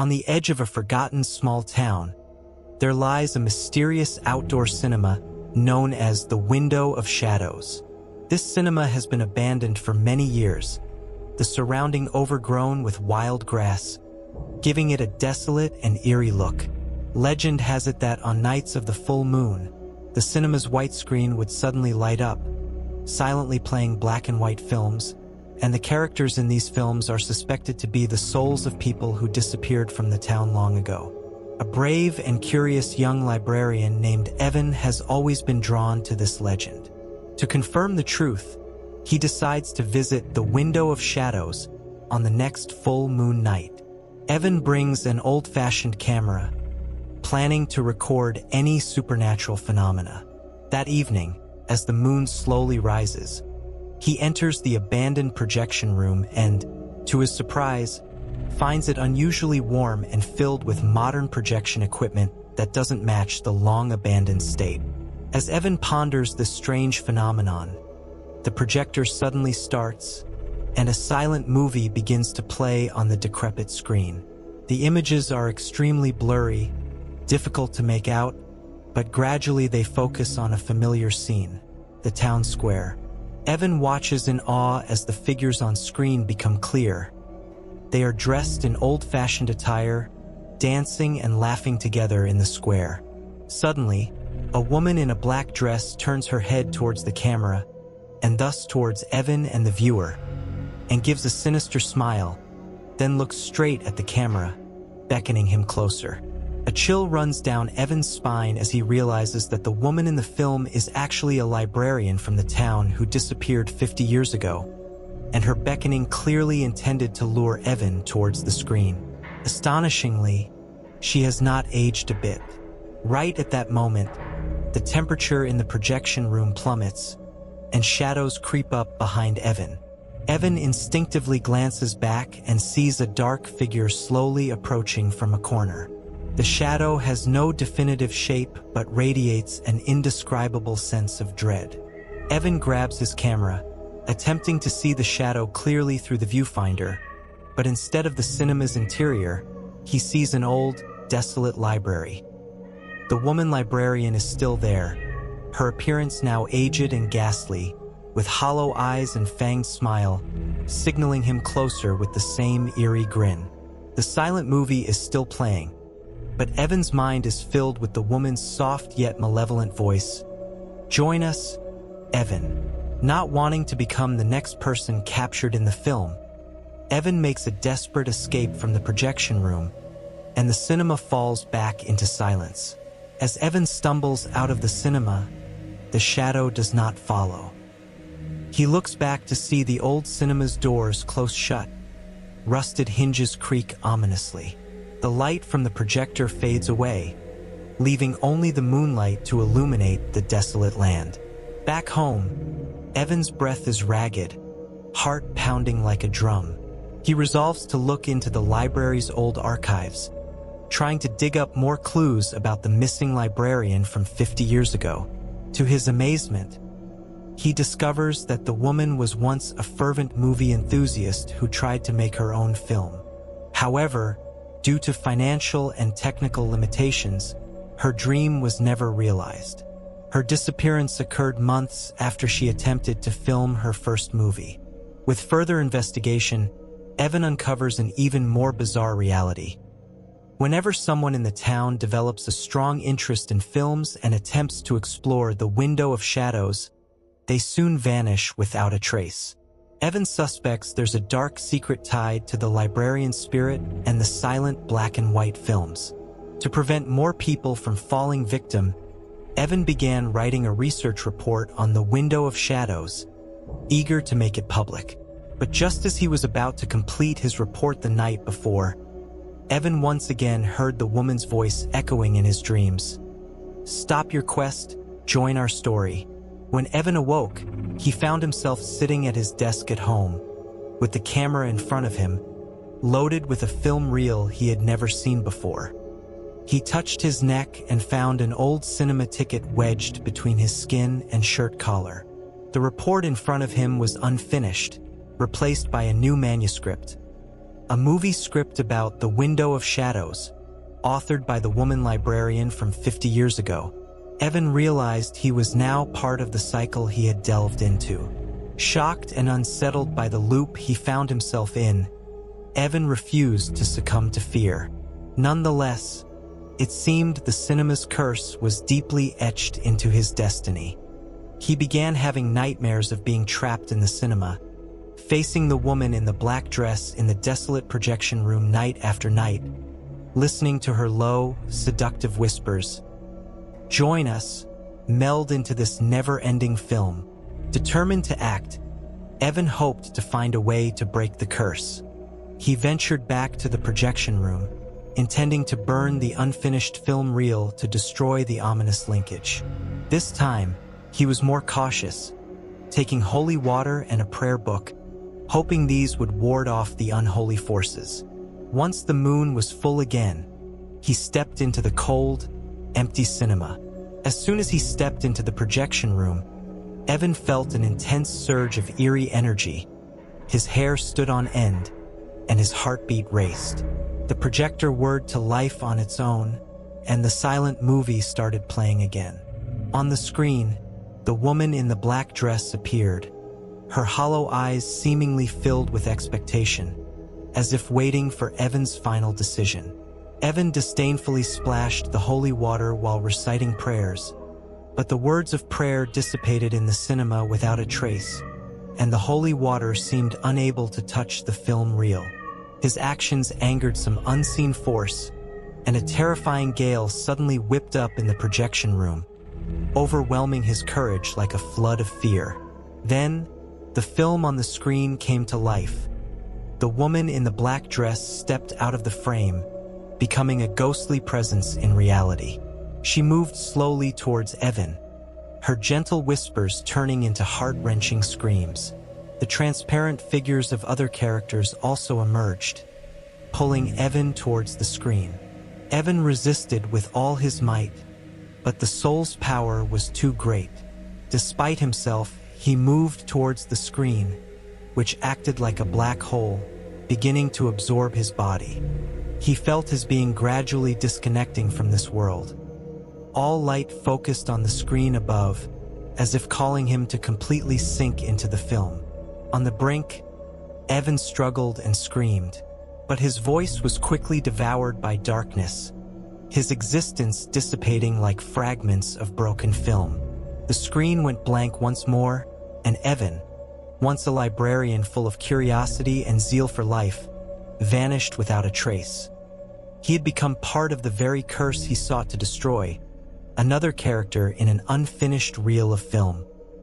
On the edge of a forgotten small town, there lies a mysterious outdoor cinema known as the Window of Shadows. This cinema has been abandoned for many years, the surrounding overgrown with wild grass, giving it a desolate and eerie look. Legend has it that on nights of the full moon, the cinema's white screen would suddenly light up, silently playing black and white films, and the characters in these films are suspected to be the souls of people who disappeared from the town long ago. A brave and curious young librarian named Evan has always been drawn to this legend. To confirm the truth, he decides to visit the Window of Shadows on the next full moon night. Evan brings an old-fashioned camera, planning to record any supernatural phenomena. That evening, as the moon slowly rises, he enters the abandoned projection room and, to his surprise, finds it unusually warm and filled with modern projection equipment that doesn't match the long-abandoned state. As Evan ponders this strange phenomenon, the projector suddenly starts, and a silent movie begins to play on the decrepit screen. The images are extremely blurry, difficult to make out, but gradually they focus on a familiar scene, the town square. Evan watches in awe as the figures on screen become clear. They are dressed in old-fashioned attire, dancing and laughing together in the square. Suddenly, a woman in a black dress turns her head towards the camera, and thus towards Evan and the viewer, and gives a sinister smile, then looks straight at the camera, beckoning him closer. A chill runs down Evan's spine as he realizes that the woman in the film is actually a librarian from the town who disappeared 50 years ago, and her beckoning clearly intended to lure Evan towards the screen. Astonishingly, she has not aged a bit. Right at that moment, the temperature in the projection room plummets, and shadows creep up behind Evan. Evan instinctively glances back and sees a dark figure slowly approaching from a corner. The shadow has no definitive shape but radiates an indescribable sense of dread. Evan grabs his camera, attempting to see the shadow clearly through the viewfinder, but instead of the cinema's interior, he sees an old, desolate library. The woman librarian is still there, her appearance now aged and ghastly, with hollow eyes and fanged smile, signaling him closer with the same eerie grin. The silent movie is still playing, but Evan's mind is filled with the woman's soft yet malevolent voice. "Join us, Evan." Not wanting to become the next person captured in the film, Evan makes a desperate escape from the projection room, and the cinema falls back into silence. As Evan stumbles out of the cinema, the shadow does not follow. He looks back to see the old cinema's doors close shut. Rusted hinges creak ominously. The light from the projector fades away, leaving only the moonlight to illuminate the desolate land. Back home, Evan's breath is ragged, heart pounding like a drum. He resolves to look into the library's old archives, trying to dig up more clues about the missing librarian from 50 years ago. To his amazement, he discovers that the woman was once a fervent movie enthusiast who tried to make her own film. However, due to financial and technical limitations, her dream was never realized. Her disappearance occurred months after she attempted to film her first movie. With further investigation, Evan uncovers an even more bizarre reality. Whenever someone in the town develops a strong interest in films and attempts to explore the Window of Shadows, they soon vanish without a trace. Evan suspects there's a dark secret tied to the librarian's spirit and the silent black and white films. To prevent more people from falling victim, Evan began writing a research report on the Window of Shadows, eager to make it public. But just as he was about to complete his report the night before, Evan once again heard the woman's voice echoing in his dreams. "Stop your quest, join our story." When Evan awoke, he found himself sitting at his desk at home, with the camera in front of him, loaded with a film reel he had never seen before. He touched his neck and found an old cinema ticket wedged between his skin and shirt collar. The report in front of him was unfinished, replaced by a new manuscript, a movie script about The Window of Shadows, authored by the woman librarian from 50 years ago. Evan realized he was now part of the cycle he had delved into. Shocked and unsettled by the loop he found himself in, Evan refused to succumb to fear. Nonetheless, it seemed the cinema's curse was deeply etched into his destiny. He began having nightmares of being trapped in the cinema, facing the woman in the black dress in the desolate projection room night after night, listening to her low, seductive whispers. Join us, meld into this never-ending film. Determined to act, Evan hoped to find a way to break the curse. He ventured back to the projection room, intending to burn the unfinished film reel to destroy the ominous linkage. This time, he was more cautious, taking holy water and a prayer book, hoping these would ward off the unholy forces. Once the moon was full again, he stepped into the cold, empty cinema. As soon as he stepped into the projection room, Evan felt an intense surge of eerie energy. His hair stood on end, and his heartbeat raced. The projector whirred to life on its own, and the silent movie started playing again. On the screen, the woman in the black dress appeared, her hollow eyes seemingly filled with expectation, as if waiting for Evan's final decision. Evan disdainfully splashed the holy water while reciting prayers, but the words of prayer dissipated in the cinema without a trace, and the holy water seemed unable to touch the film reel. His actions angered some unseen force, and a terrifying gale suddenly whipped up in the projection room, overwhelming his courage like a flood of fear. Then, the film on the screen came to life. The woman in the black dress stepped out of the frame, becoming a ghostly presence in reality. She moved slowly towards Evan, her gentle whispers turning into heart-wrenching screams. The transparent figures of other characters also emerged, pulling Evan towards the screen. Evan resisted with all his might, but the soul's power was too great. Despite himself, he moved towards the screen, which acted like a black hole, beginning to absorb his body. He felt his being gradually disconnecting from this world. All light focused on the screen above, as if calling him to completely sink into the film. On the brink, Evan struggled and screamed, but his voice was quickly devoured by darkness, his existence dissipating like fragments of broken film. The screen went blank once more, and Evan, once a librarian full of curiosity and zeal for life, vanished without a trace. He had become part of the very curse he sought to destroy, another character in an unfinished reel of film.